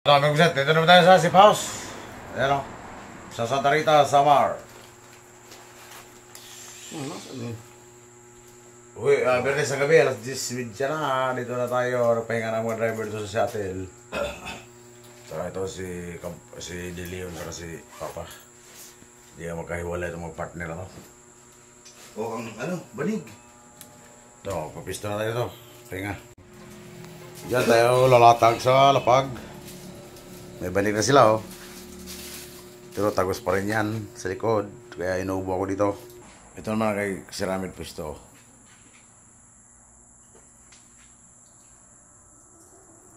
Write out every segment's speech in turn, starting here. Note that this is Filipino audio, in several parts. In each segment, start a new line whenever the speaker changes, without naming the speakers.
Mga guset, dito naman tayo sa Sip House. Ayan o. Sa Santa Rita, Samar. Uy, Bernes sa gabi, alas 10:30 na. Dito na tayo. Nagpahinga ng mga driver dito sa shuttle. Saka ito si De Leon, saka si Papa. Hindi ka magkahiwalay itong mag-partner ako.
O ang banig.
Ito, papisto na tayo ito. Pahinga. Diyan tayo lalatag sa lapag. May banig na sila oh. Pero tagos pa rin yan sa likod. Kaya inuubo ako dito. Ito naman kay Ceramid Pwesto.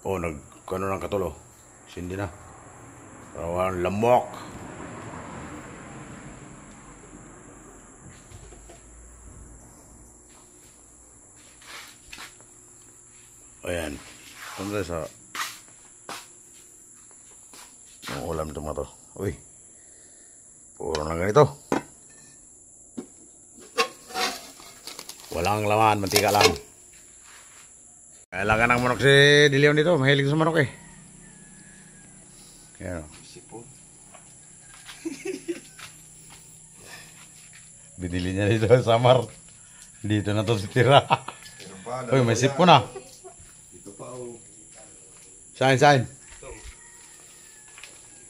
Oh, nagkano ng katulo. Sindi na. Rawan lamok. Ayan. Punta sa ang ulam ito mga to. Uy. Puro lang ganito. Walang laman, mantika lang. Kailangan ng manok si De Leon dito. Mahilig sa manok eh. Kaya
Sipon.
binili niya dito sa Samar. Dito na to si Tira. Uy, may sipon na.
Ito pa o.
Sain.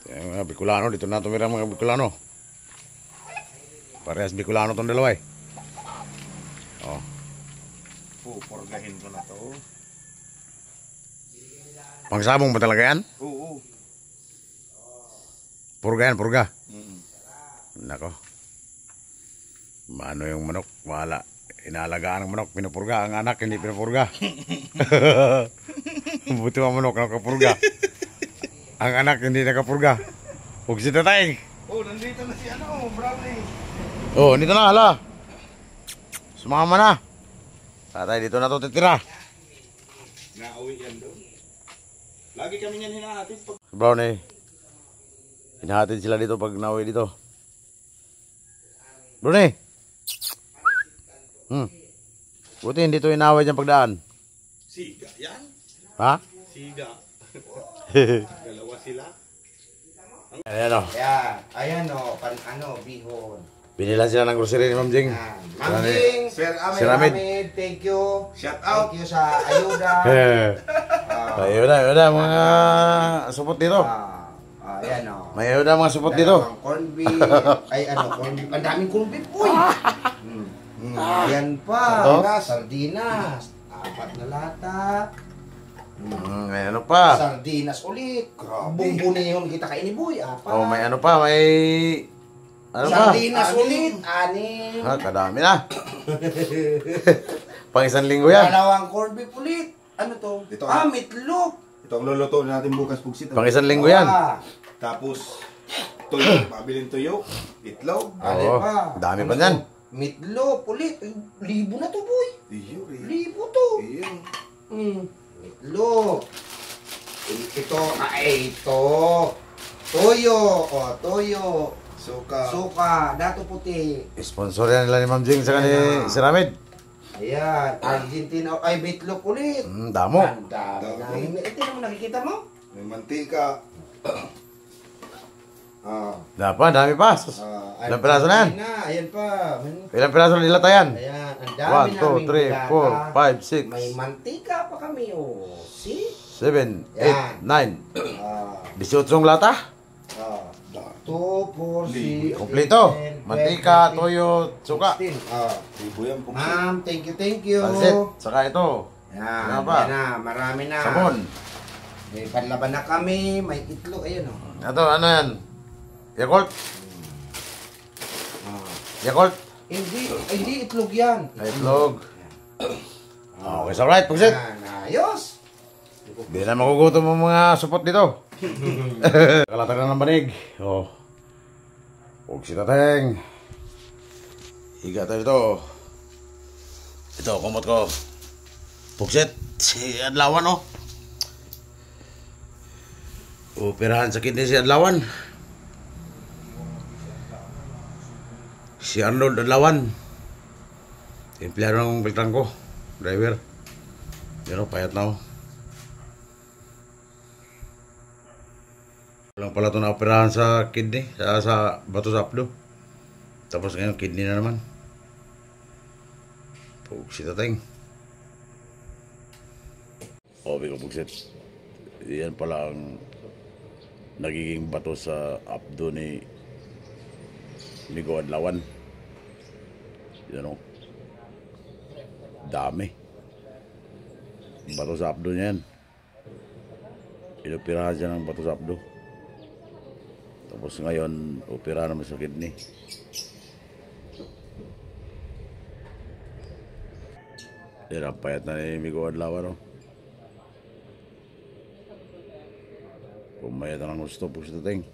Mga Bicolano, dito na tumira mga Bicolano. Parehas Bicolano tong dalawa eh. Oh.
Purgahin ko na to.
Pangsabong ba talaga yan?
Oo.
Purga yan, purga. Nako. Mano yung manok? Wala. Inaalagaan ng manok, pinapurga. Ang anak, hindi pinapurga. Buti ang manok, nakapurga. Ang anak, hindi nakapurga. Huwag si tatay.
Oh, nandito na si Brownie.
Oh, dito na, hala. Sumama na. Tatay, dito na to titira.
Nauwi yan doon. Lagi kami yan hinahatid pag...
Brownie. Hinahatid sila dito pag nauwi dito. Brownie. Buti hindi ito inaway dyan pagdaan.
Siga yan?
Ha?
Siga. Dalawa sila.
Ayan o.
Ayan o, bihon.
Binilan sila ng grocery ni Ma'am Jing.
Ma'am Jing,
Sir
Sir Amid.
thank you.
Shout out.
Thank you sa ayuda.
Ayun na mga supot dito.
Ayan o.
May ayun na mga supot dito.
Dalawang corned beef. Corned beef. Ang daming corned beef, uy. Ayan pa.
Ito?
Sardinas. 4 na lata.
May ano pa.
Sardinas ulit. Bumbunihon kita kainin, boy.
Oh, may ano pa. May... Ano pa?
Sardinas ulit. 6.
Kadami na. Pang isang linggo yan.
Dalawang corned beef ulit. Ano to?
Ito,
meatloaf.
Ito ang luluto natin bukas pugsit.
Pang isang linggo yan.
Tapos, tuyo. Pabiling tuyo. Itlog.
Oo. Dami pa yan.
Meatloaf ulit. 1,000 na to, boy.
Iyo.
1,000 to.
Iyo.
Meatloaf. Ito. Toyo. Toyo. Suka. Dato puti.
Sponsor yan nila ni Ma'am Jing sa ni Sir Amid.
Ayan. Argentina. Meatloaf ulit.
Damo.
Ang dami na. Ito naman nakikita mo?
May mantika.
Dami pa. Ilang piraso na yan?
Ayan pa.
Ilang piraso na nilata yan?
Ayan. Ang dami
1, 2, 3, 4, 5, 6,
May mantika pa kami, oh. See?
7,
Yan.
8, 9.
Ah,
18 lata.
2, 4, 6,
Kompleto. Mantika, toyo, suka.
16.
Libo yan pugsit.
Ma'am, thank you.
Pansit. Saka ito.
Yan,
Ano pa?
yan na, marami na.
Sabon.
May panlaban na kami, may itlog, ayun, oh.
Ito, ano yan? Yakult. Yakult.
Hindi itlog yan.
Itlog. Okay, so right. Pagsit.
Yan, ayos.
Hindi na magugutom ang mga supot dito. Kalatag na ng banig. Oh. Huwag si tateng. Higa tayo dito. Ito, kumot ko. Pugsit. Si Adlawan, oh. Operahan sa kidney si Adlawan. Si Arnold Adlawan. Empleyado ng Beltrangco. Driver. Pero payat na ako. Walang pala ito na-operahan sa kidney, sa bato sa apdo. Tapos ngayon, kidney na naman. Pugsit ating. Ko pugsit. Yan pala ang nagiging bato sa apdo ni Go Adlawan. Yan o. Dami. Bato sa apdo niya yan. Inoperahan siya ng bato sa apdo. Tapos ngayon, opera naman sa kidney. Yan ang payat na ni Go Adlawan o. Pumayat na ng gusto po sa ting.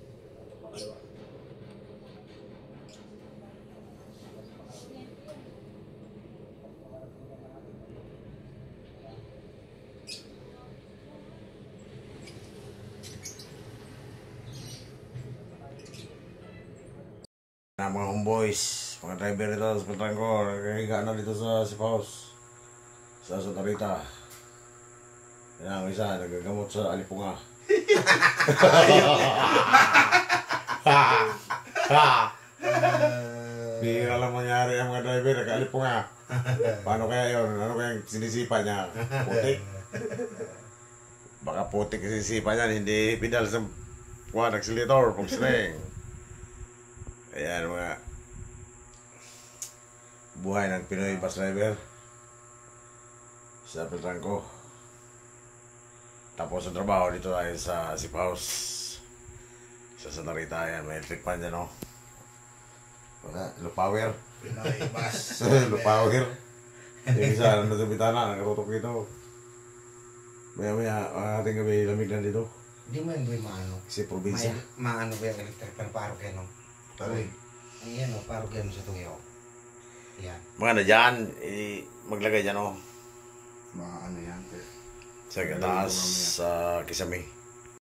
Mga homeboys, mga driver dito sa Putang ko, nagkahiga na dito sa Sipaos, sa Sotarita. Yan ang isa, nagagamot sa Alipunga. Bihira lang mangyari ang mga driver, nag-Alipunga. Paano kaya yun? Ano kaya sinisipa niya? Putik? Baka putik sinisipa niya, hindi pedal sa accelerator, pag swing. Ayan mga buhay ng Pinoy bus driver sa Peltrangco. Tapos ang trabaho dito ay sa Sipaos, sa Sanarita. Ayan, may electric fan dyan o. Lupower.
Pinoy bus.
Lupower. Yung isa nandun sa bitana, nakatutok dito. Maya maya, ating gabi lamig na dito.
Hindi mo yung maano.
Kasi probinsya.
Maano ko yung electric pero parang gano'n.
Taray.
Ayan o, parang gano'n sa tuyaw. Yan.
Mga na dyan, maglagay dyan o.
Maano yan.
Sa taas, sa Kisame.